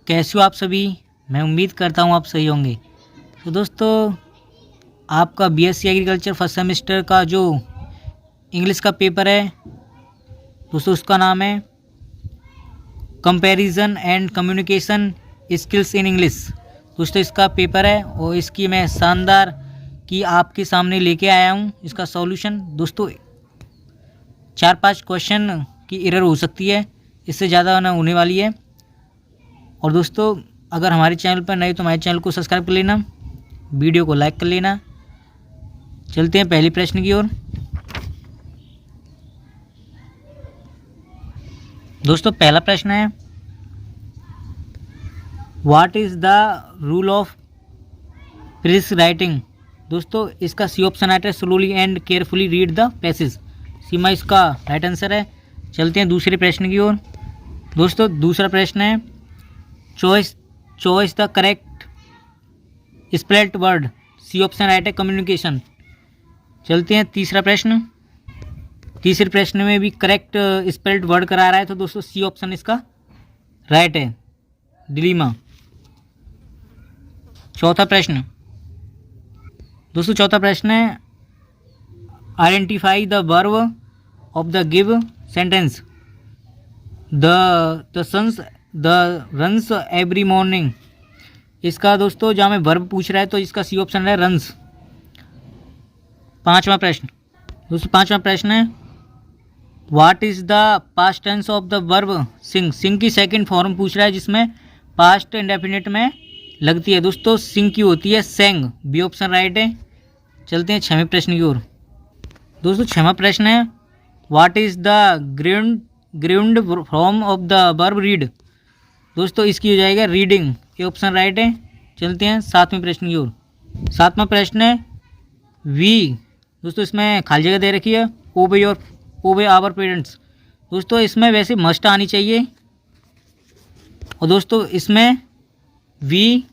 कैसे हो आप सभी। मैं उम्मीद करता हूँ आप सही होंगे। तो दोस्तों, आपका बीएससी एग्रीकल्चर फर्स्ट सेमेस्टर का जो इंग्लिश का पेपर है दोस्तों, उसका नाम है comparison and communication skills in English. दोस्तों, इसका पेपर है और इसकी मैं शानदार की आपके सामने लेके आया हूँ इसका सॉल्यूशन। दोस्तों, 4-5 क्वेश्चन की एरर हो सकती है, इससे ज़्यादा ना होने वाली है। और दोस्तों, अगर हमारे चैनल पर नए तो हमारे चैनल को सब्सक्राइब कर लेना, वीडियो को लाइक कर लेना। चलते हैं पहले प्रश्न की ओर। दोस्तों, पहला प्रश्न है, what is the rule of press writing. दोस्तों, इसका सी ऑप्शन आता है slowly and carefully read the passage. सीमा इसका राइट आंसर है। चलते हैं दूसरे प्रश्न की ओर। दोस्तों, दूसरा प्रश्न है, choice the correct spelled word. C option right है कम्युनिकेशन। चलते हैं तीसरा प्रश्न। तीसरे प्रश्न में भी करेक्ट स्पेल्ड वर्ड करा रहा है, तो दोस्तों सी ऑप्शन इसका राइट है, डिलीमा। चौथा प्रश्न। दोस्तों, चौथा प्रश्न है, identify the verb of the give sentence. The sons the runs every morning. इसका दोस्तों जहाँ में वर्ब पूछ रहा है तो इसका सी ऑप्शन है रन्स। पांचवा प्रश्न। दोस्तों, पांचवा प्रश्न है, what is the past tense of the verb sing. Sing की सेकंड फॉर्म पूछ रहा है जिसमें पास्ट इंडेफिनिट में लगती है। दोस्तों, सिंग की होती है सेंग। बी ऑप्शन राइट है। चलते हैं छठवें प्रश्न की ओर। दोस्तों, छठवां प्रश्न है, what is the ground form of the verb read. दोस्तों, इसकी हो जाएगा रीडिंग। ये ऑप्शन राइट है। चलते हैं सातवें प्रश्न की ओर। सातवां प्रश्न है, वी। दोस्तों, इसमें खाली जगह दे रखी है, ओबे आवर पेरेंट्स। दोस्तों, इसमें वैसे मस्ट आनी चाहिए और दोस्तों इसमें वी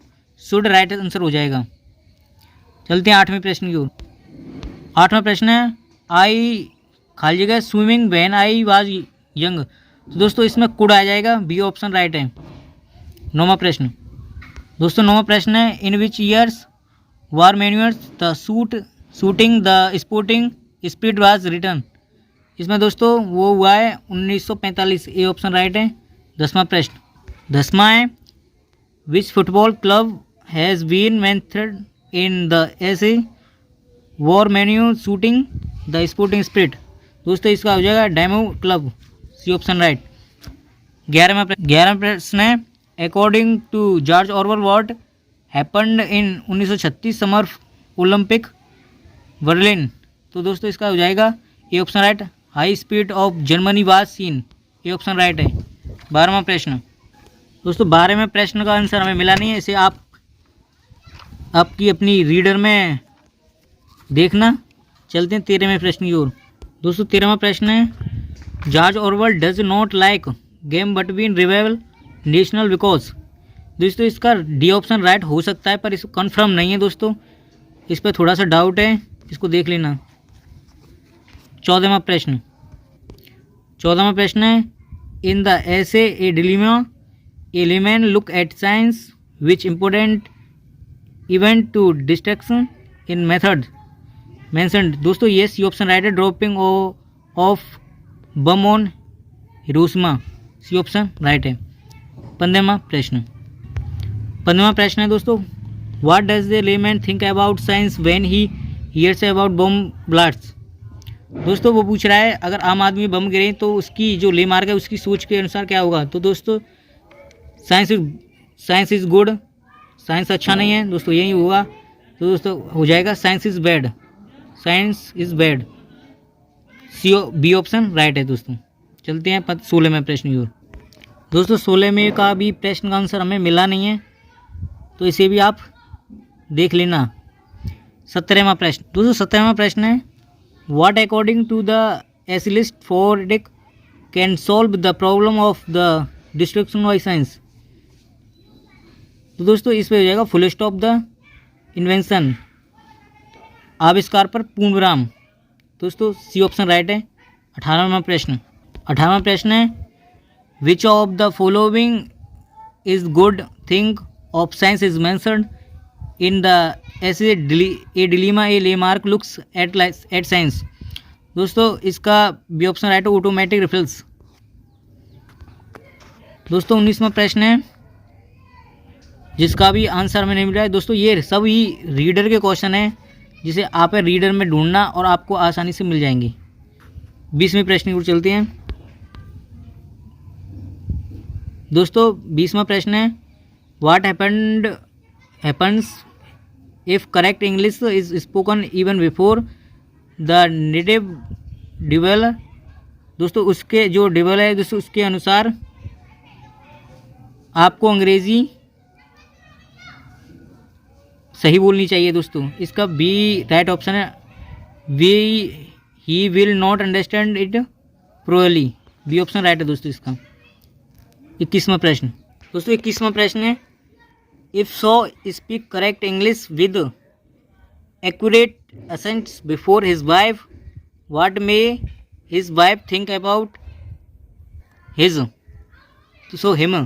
शुड राइट आंसर हो जाएगा। चलते हैं आठवें प्रश्न की ओर। आठवां प्रश्न है, आई खाली जगह swimming when I was young. तो दोस्तों इसमें कुड आ जाएगा। बी ऑप्शन राइट है। नौवां प्रश्न। दोस्तों, नौवां प्रश्न है, in which years war minus the shooting the sporting spirit was return. इसमें दोस्तों वो हुआ है 1945। ए ऑप्शन राइट है। 10वां प्रश्न। 10वां है, which football club has been mentioned in the essay war minus shooting the sporting spirit. दोस्तों, इसका हो जाएगा Dynamo club. C option right. 11वां प्रश्न है, according to George Orwell what happened in 1936 summer Olympic Berlin. तो दोस्तों इसका हो जाएगा A option right, high speed of Germany was seen. A option right है। 12वां प्रश्न। दोस्तों, 12वें प्रश्न का आंसर हमें मिला नहीं है, इसे आपकी अपनी रीडर में देखना। चलते हैं 13वें प्रश्न की ओर। दोस्तों, 13वां प्रश्न है, George Orwell does not like game between rebel national because. दोस्तों, इसका डी ऑप्शन राइट हो सकता है पर इसको कन्फर्म नहीं है। दोस्तों, इस पर थोड़ा सा डाउट है, इसको देख लेना। 14वां प्रश्न। 14वां प्रश्न है, in the essay a dilemma a layman look at science which important event to destruction in method mentioned. दोस्तों, ये सी ऑप्शन राइट है, dropping of bomb on Hiroshima. C option right है। 15वां प्रश्न। 15वां प्रश्न है दोस्तों, what does the layman think about science when he hears about bomb blast. दोस्तों, वो पूछ रहा है अगर आम आदमी बम गिरे तो उसकी जो ले मार्ग है उसकी सोच के अनुसार क्या होगा। तो दोस्तों, साइंस इज़ गुड। साइंस अच्छा नहीं है दोस्तों, यही होगा। तो दोस्तों हो जाएगा science is bad. Science is bad. B option right है। दोस्तों, चलते हैं 16वें प्रश्न की ओर। दोस्तों, 16वें का भी प्रश्न का आंसर हमें मिला नहीं है, तो इसे भी आप देख लेना। 17वां प्रश्न। दोस्तों, 17वां प्रश्न है, what according to the essayist Fordick can solve the problem of the destruction by science. तो दोस्तों इस पे हो जाएगा फुल स्टॉप द इन्वेंशन, आविष्कार पर पूर्ण विराम। दोस्तों सी ऑप्शन राइट है। 18वां प्रश्न। 18वां प्रश्न है, which of the following is good thing of science is mentioned in the essay a dilemma a Lamarck looks at science. दोस्तों इसका बी ऑप्शन राइट है, ऑटोमेटिक रिफिल्स। दोस्तों 19वां प्रश्न है जिसका भी आंसर हमें नहीं मिल रहा है। दोस्तों ये सभी रीडर के क्वेश्चन हैं जिसे आप रीडर में ढूंढना और आपको आसानी से मिल जाएंगे। 20वें प्रश्न की ओर चलते हैं। दोस्तों 20वां प्रश्न है what happens if correct English is spoken even before the native dweller. दोस्तों उसके जो डिवेलर है दोस्तों उसके अनुसार आपको अंग्रेजी सही बोलनी चाहिए। दोस्तों इसका बी राइट ऑप्शन है, he will not understand it properly. B option right है दोस्तों इसका। 21वां प्रश्न। दोस्तों 21वां प्रश्न है if so speak correct English with accurate accents before his wife what may his wife think about his so him.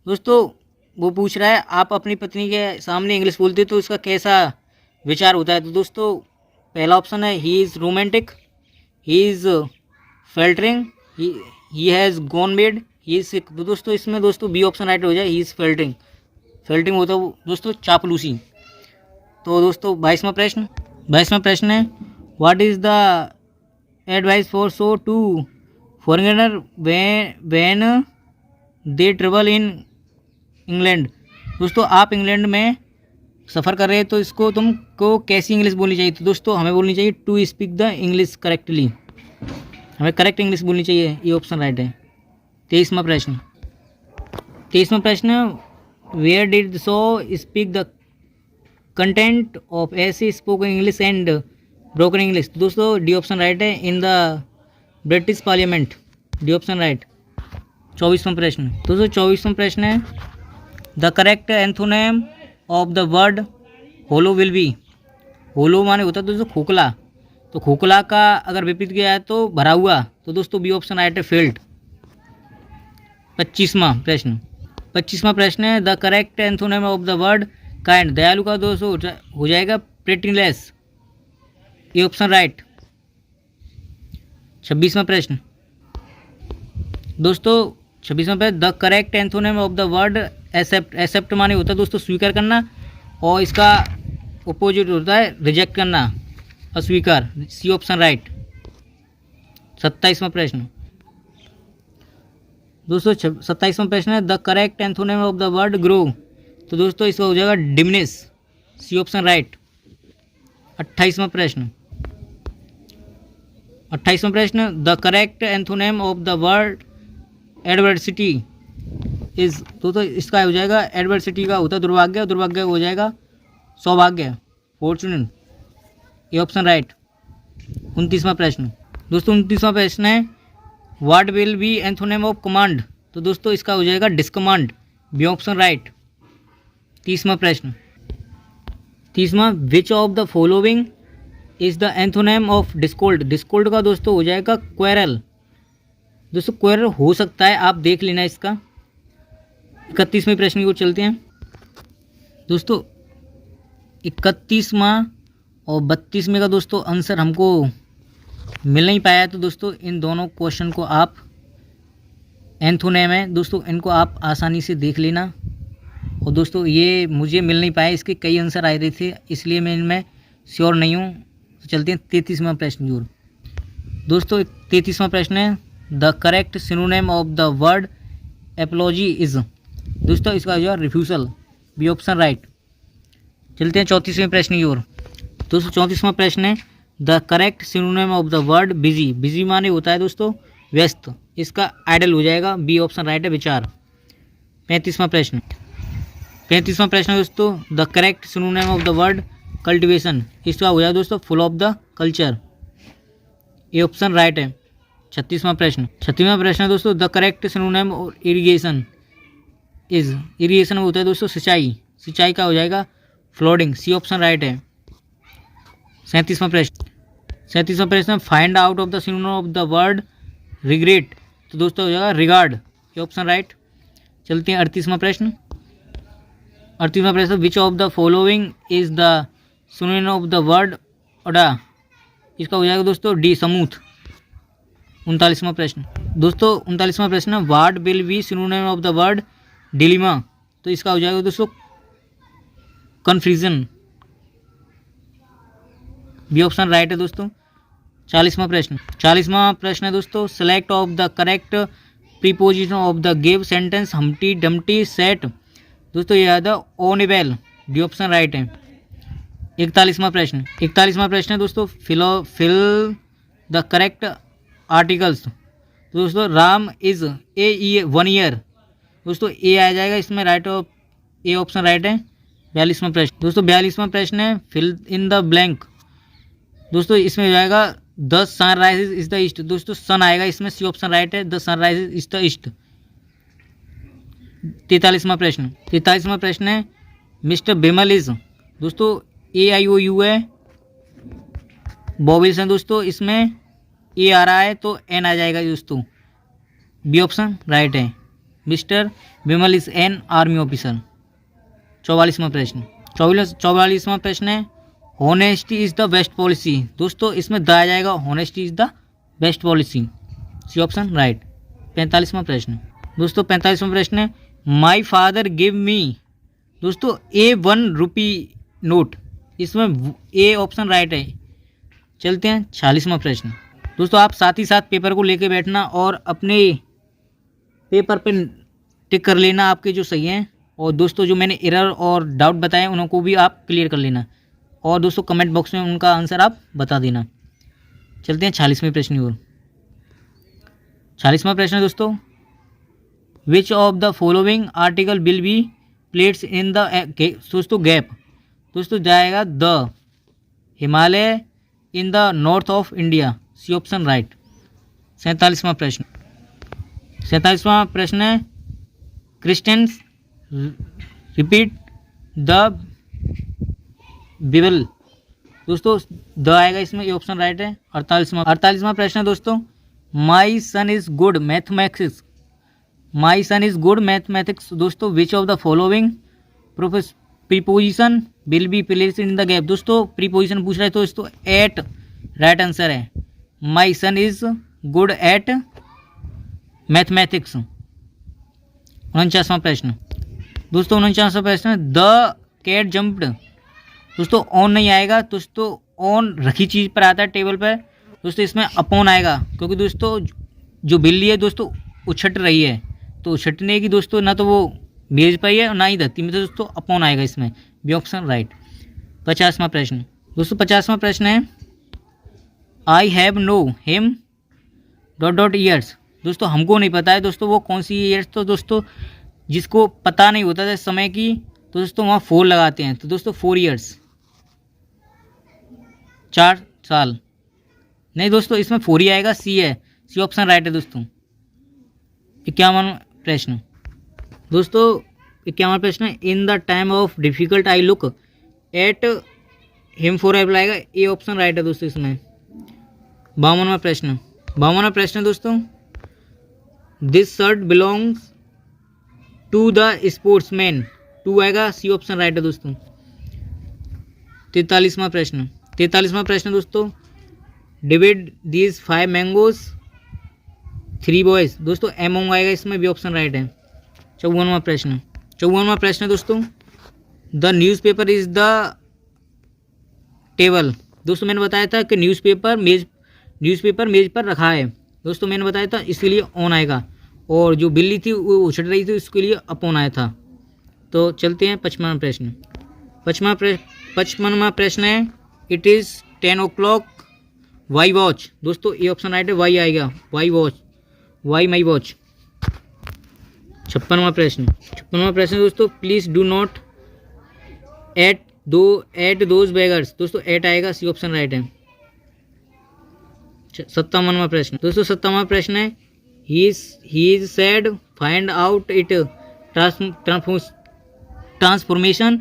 दोस्तों वो पूछ रहा है आप अपनी पत्नी के सामने इंग्लिश बोलते हो तो उसका कैसा विचार होता है। तो दोस्तों पहला ऑप्शन है he is romantic, he is faltering, he has gone mad, he is sick. तो दोस्तों इसमें दोस्तों बी ऑप्शन राइट हो जाए, ही इज़ फेल्टरिंग। फेल्टरिंग होता है दोस्तों चापलूसी। तो दोस्तों 22वां प्रश्न है what is the advice for so to foreigner when they travel in England. दोस्तों आप इंग्लैंड में सफ़र कर रहे हैं तो इसको तुमको कैसी इंग्लिश बोलनी चाहिए। तो दोस्तों हमें बोलनी चाहिए to speak the English correctly, हमें करेक्ट इंग्लिश बोलनी चाहिए। ये ऑप्शन राइट है। 23वां प्रश्न where did so speak the content of essay spoken English and broken English. तो दोस्तों डी ऑप्शन राइट है, in the British parliament. D option right. 24वां प्रश्न। दोस्तों 24वां प्रश्न है the correct antonym of the word hollow will be. Hollow माने होता है दोस्तों खोखला, तो खोखला का अगर विपरीत किया है तो भरा हुआ। तो दोस्तों बी ऑप्शन राइट है, फिल्ड। 25वां प्रश्न है the correct antonym of the word kind. दयालु का दोस्तों हो जाएगा प्रेटीनेस। ये ऑप्शन राइट। 26वां प्रश्न। दोस्तों 26वां प्रश्न the correct antonym of the word except. Except माने होता है दोस्तों स्वीकार करना और इसका अपोजिट होता है रिजेक्ट करना, अस्वीकार। सी ऑप्शन राइट। 27वां प्रश्न। दोस्तों 27वां प्रश्न है the correct antonym of the word grow. तो दोस्तों इसका हो जाएगा डिमिनिश। C option right. 28वां प्रश्न the correct antonym of the word adversity is. तो इसका हो जाएगा एडवर्सिटी का होता है दुर्भाग्य, दुर्भाग्य हो जाएगा सौभाग्य, फॉर्चूनेट। ये ऑप्शन राइट। 29वां प्रश्न। दोस्तों 29वां प्रश्न है what will be antonym of command. तो दोस्तों इसका हो जाएगा डिसकमांड। B option right. 30वां प्रश्न। 30वां which of the following is the antonym of discold. Discold का दोस्तों हो जाएगा क्वेरल। दोस्तों क्वेरल हो सकता है, आप देख लेना इसका। 31वें प्रश्न की ओर चलते हैं। दोस्तों 31वां और 32वें का दोस्तों आंसर हमको मिल नहीं पाया। तो दोस्तों इन दोनों क्वेश्चन को आप एंथोनेम है दोस्तों, इनको आप आसानी से देख लेना। और दोस्तों ये मुझे मिल नहीं पाया, इसके कई आंसर आए रहे थे इसलिए मैं इनमें श्योर नहीं हूँ। तो चलते हैं 33वां प्रश्न की ओर। दोस्तों 33वां प्रश्न है the correct synonym of the word apiology is. दोस्तों इसका जो है रिफ्यूजल। B option right. चलते हैं 34वें प्रश्न की ओर। दोस्तों 34वां प्रश्न है the correct synonym of the word busy. Busy माने होता है दोस्तों व्यस्त, इसका आइडल हो जाएगा। बी ऑप्शन राइट है, विचार। 35वां प्रश्न दोस्तों the correct synonym of the word cultivation. इसका हो जाएगा दोस्तों फुल ऑफ द कल्चर। ये ऑप्शन राइट है। 36वां प्रश्न है दोस्तों the correct synonym of irrigation is. Irrigation होता है दोस्तों सिंचाई, सिंचाई का हो जाएगा फ्लोडिंग। सी ऑप्शन राइट है। 37वां प्रश्न find out of the synonym of the word regret. तो दोस्तों हो जाएगा रिगार्ड। ये ऑप्शन राइट। चलते हैं 38वां प्रश्न। 38वां प्रश्न, which of the following is the synonym of the word odour. इसका हो जाएगा दोस्तों डी, समूथ। 39वां प्रश्न दोस्तों, 39वां प्रश्न, what will B synonym of the word dilemma. तो इसका हो जाएगा दोस्तों कन्फ्यूजन। बी ऑप्शन राइट है दोस्तों। 40वां प्रश्न है दोस्तों, select of the correct preposition of the give sentence Humpty Dumpty set. दोस्तों ये याद है ओनेबल, डी ऑप्शन राइट है। 41वां प्रश्न है दोस्तों, फिल द करेक्ट आर्टिकल्स। तो दोस्तों राम इज ए 1 ईयर। दोस्तों ए आ जाएगा इसमें, right of A option right है। 42वां प्रश्न दोस्तों, 42वां प्रश्न है, फिल इन द ब्लैंक। दोस्तों इसमें हो जाएगा the sun rises is the east. दोस्तों सन आएगा इसमें, सी ऑप्शन राइट है, the sun rises is the east. 43वां प्रश्न है, मिस्टर बिमल इज। दोस्तों AIOU है, बॉबिल्स हैं दोस्तों, इसमें ए आ रहा है तो एन आ जाएगा दोस्तों, बी ऑप्शन राइट है। Mister Bimal is an army officer. 44वां प्रश्न है, honesty is the best policy. दोस्तों इसमें द आ जाएगा, honesty is the best policy, C option right. 45वां प्रश्न दोस्तों, 45वां प्रश्न है, माई फादर गिव मी। दोस्तों A1 रुपी नोट, इसमें ए ऑप्शन राइट है। चलते हैं 46वां प्रश्न दोस्तों, आप साथ ही साथ पेपर को लेके बैठना और अपने पेपर पे टिक कर लेना आपके जो सही हैं, और दोस्तों जो मैंने एरर और डाउट बताए उनको भी आप क्लियर कर लेना, और दोस्तों कमेंट बॉक्स में उनका आंसर आप बता देना। चलते हैं 46वें प्रश्न की ओर। 46वां प्रश्न दोस्तों, which of the following article will be plates in the दोस्तों गैप। दोस्तों जाएगा the Himalaya in the north of India, C option right. 47वां प्रश्न है, क्रिश्चियंस रिपीट द बिबल। दोस्तों द आएगा इसमें, ये ऑप्शन राइट है। 48वां प्रश्न है दोस्तों, my son is good mathematics. My son is good mathematics. दोस्तों which of the following preposition will be placed in the gap. दोस्तों प्रीपोजिशन पूछ रहा है तो दोस्तों एट राइट आंसर है। My son is good at mathematics. 49वां प्रश्न दोस्तों, 49वां प्रश्न, द कैट जंप्ड। दोस्तों ऑन नहीं आएगा, दोस्तों ऑन रखी चीज़ पर आता है टेबल पर। दोस्तों इसमें अपॉन आएगा, क्योंकि दोस्तों जो बिल्ली है दोस्तों उछट रही है, तो उछटने की दोस्तों ना तो वो मेज पर ही है और ना ही धरती में, तो दोस्तों अपॉन आएगा इसमें, बी ऑप्शन राइट। 50वां प्रश्न दोस्तों, 50वां प्रश्न है, I have know him dot years. दोस्तों हमको नहीं पता है दोस्तों वो कौन सी ईयर्स। तो दोस्तों जिसको पता नहीं होता था समय की, तो दोस्तों वहाँ 4 लगाते हैं, तो दोस्तों 4 ईयर्स 4 साल। नहीं दोस्तों इसमें 4 ही आएगा, सी है, सी ऑप्शन राइट है दोस्तों। 51वां प्रश्न दोस्तों, 51वां प्रश्न, in the time of difficult I look at him for ever आएगा, ए ऑप्शन राइट है दोस्तों इसमें। 52वां प्रश्न दोस्तों, this shirt belongs to the sportsman, 2 आएगा, सी ऑप्शन राइट है दोस्तों। 43वां प्रश्न दोस्तों, डिविड दीज 5 मैंगोज 3 बॉयज। दोस्तों एमोंग आएगा इसमें, बी ऑप्शन राइट है। 54वां प्रश्न दोस्तों, the newspaper is the table. दोस्तों मैंने बताया था कि न्यूज़पेपर मेज पर रखा है, दोस्तों मैंने बताया था इसीलिए ऑन आएगा, और जो बिल्ली थी वो उछट रही थी उसके लिए अपॉन आया था। तो चलते हैं 55वां प्रश्न। 55वां प्रश्न है, it is 10 o'clock Y watch. दोस्तों ये ऑप्शन राइट है, वाई आएगा, why watch, why my watch. 56वां प्रश्न दोस्तों, please do not at those beggars. दोस्तों एट आएगा, सी ऑप्शन राइट है। 57वां प्रश्न दोस्तों, 57वां प्रश्न है, he is said find out it transformation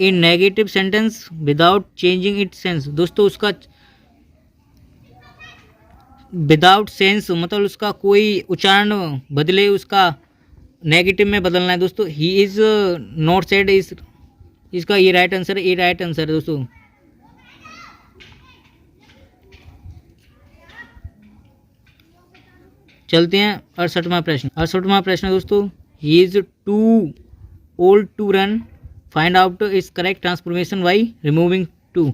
in negative sentence without changing it sense. दोस्तों उसका विदाउट सेंस मतलब उसका कोई उच्चारण बदले उसका नेगेटिव में बदलना है दोस्तों। ही इज़ नॉट सैड, इसका ये राइट आंसर है, ये राइट आंसर है दोस्तों। चलते हैं 68वां प्रश्न। 68वां प्रश्न दोस्तों, he is too old to run, find out is correct transformation by removing too.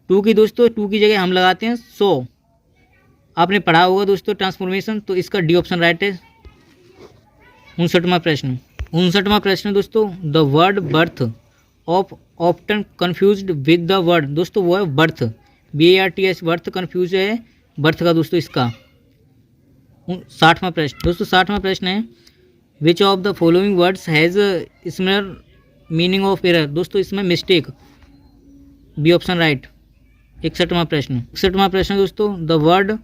Too की दोस्तों, टू की जगह हम लगाते हैं 100। आपने पढ़ा होगा दोस्तों ट्रांसफॉर्मेशन, तो इसका डी ऑप्शन राइट है। 59वां प्रश्न। 59वां प्रश्न दोस्तों, the word birth of often confused with the word, दोस्तों वो है बर्थ, BARTH, बर्थ कन्फ्यूज है बर्थ का दोस्तों इसका। 60वां प्रश्न दोस्तों, 60वां प्रश्न है, which of the following words has similar meaning of error, दोस्तों इसमें मिस्टेक, बी ऑप्शन राइट। 61वां प्रश्न। 61वां प्रश्न दोस्तों, the word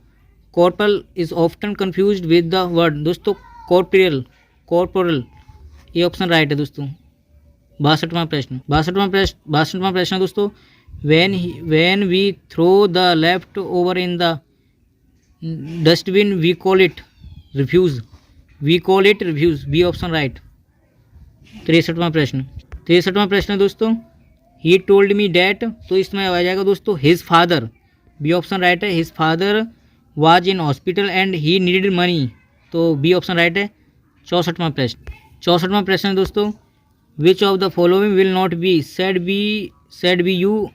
carpal is often confused with the word, दोस्तों कॉर्पोरल, ये ऑप्शन राइट है दोस्तों। 62वां प्रश्न। 62वां प्रश्न दोस्तों, when we throw the left over in the dustbin we call it refuse, B option right. 63वां प्रश्न। 63वां प्रश्न दोस्तों, ही टोल्ड मी डैट, तो इसमें आ जाएगा दोस्तों his father, B option right है। His father was in hospital and he needed money, तो बी ऑप्शन राइट है। 64वां प्रश्न। 64वां प्रश्न दोस्तों, which of the following will not be said by you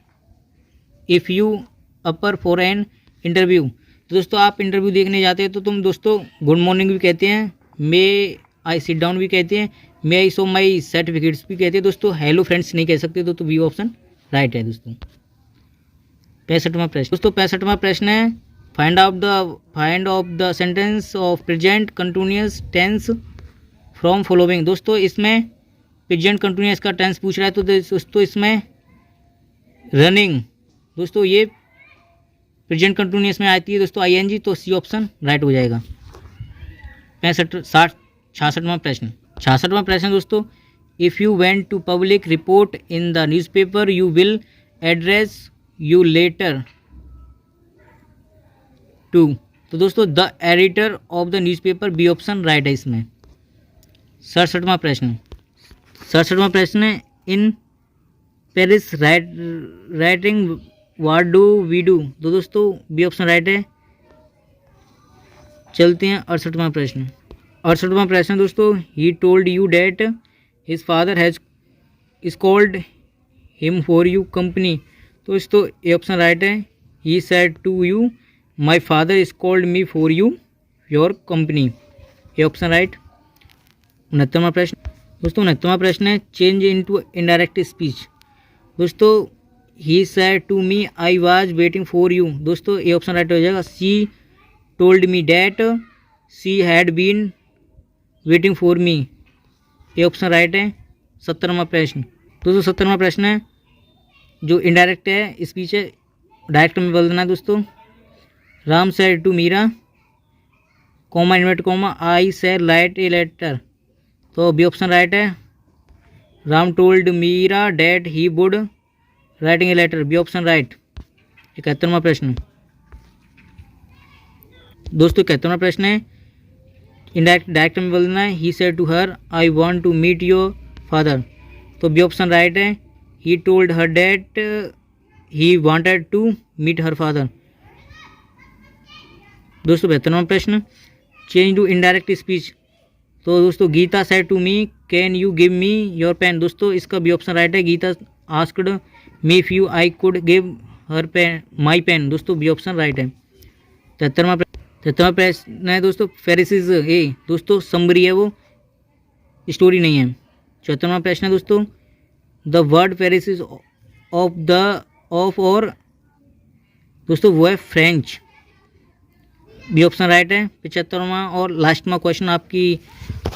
if you appear for an interview, तो दोस्तों आप इंटरव्यू देखने जाते हैं तो तुम दोस्तों गुड मॉर्निंग भी कहते हैं, मे आई सिट डाउन भी कहते हैं, मे आई शो माई सर्टिफिकेट्स भी कहते हैं दोस्तों, हेलो फ्रेंड्स नहीं कह सकते, तो बी ऑप्शन राइट है दोस्तों। 65वां प्रश्न दोस्तों, 65वां प्रश्न है, find of the sentence of present continuous tense from following, दोस्तों इसमें प्रेजेंट कंटिन्यूअस का टेंस पूछ रहा है, तो दोस्तों इसमें रनिंग, दोस्तों ये प्रेजेंट कंटिन्यूअस में आती है दोस्तों ING, तो सी ऑप्शन राइट हो जाएगा। 66वां प्रश्न। 66वां प्रश्न दोस्तों, if you went to public report in the newspaper you will address you letter to, तो दोस्तों the editor of the newspaper, B option right है इसमें। 67वां प्रश्न। 67वां प्रश्न है, in précis writing what do we do, तो दोस्तों बी ऑप्शन राइट है। चलते हैं 68वां प्रश्न। 68वां प्रश्न दोस्तों, he told you that his father has is called him for you company, तो दोस्तों ए ऑप्शन राइट है। He said to you my father is called me for you your company, A option right. 69वां प्रश्न दोस्तों, 69वां प्रश्न है, change into indirect speech, दोस्तों he said to me I was waiting for you, दोस्तों A option right हो जाएगा। She told me that she had been waiting for me, A option right है। 70वां प्रश्न दोस्तों, 70वां प्रश्न है, जो इनडायरेक्ट है स्पीच है, डायरेक्ट में बदलना है दोस्तों। Ram said to Meera, comma inverted comma, I said write a letter, तो बी ऑप्शन राइट है। Ram told Meera that he would writing a letter, B option right. 71वां प्रश्न दोस्तों, 71वां प्रश्न है, डायरेक्ट में बोलना है, he said to her I want to meet your father, तो बी ऑप्शन राइट है। He told her that he wanted to meet her father. दोस्तों 72वां प्रश्न, चेंज टू इनडायरेक्ट स्पीच, तो दोस्तों Geeta said to me can you give me your pen, दोस्तों इसका B option right है। Geeta asked me if you I could give her pen my pen, दोस्तों B option right है। 73वां प्रश्न है दोस्तों, फेरिसिस ए, दोस्तों समरी है वो, स्टोरी नहीं है। 74वां प्रश्न है दोस्तों, द वर्ड फेरिसिस ऑफ और, दोस्तों वो है फ्रेंच, बी ऑप्शन राइट है। 75वां और लास्टवां क्वेश्चन आपकी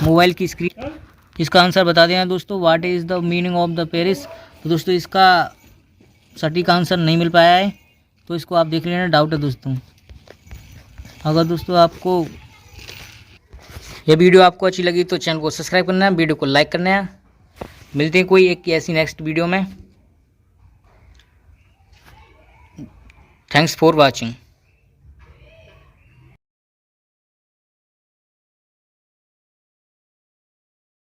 मोबाइल की स्क्रीन, इसका आंसर बता देना दोस्तों, what is the meaning of the Paris, तो दोस्तों इसका सटीक आंसर नहीं मिल पाया है, तो इसको आप देख लेना, डाउट है दोस्तों। अगर दोस्तों आपको ये वीडियो आपको अच्छी लगी तो चैनल को सब्सक्राइब करना है, वीडियो को लाइक करना है। मिलते हैं कोई एक ऐसी नेक्स्ट वीडियो में। Thanks for watching.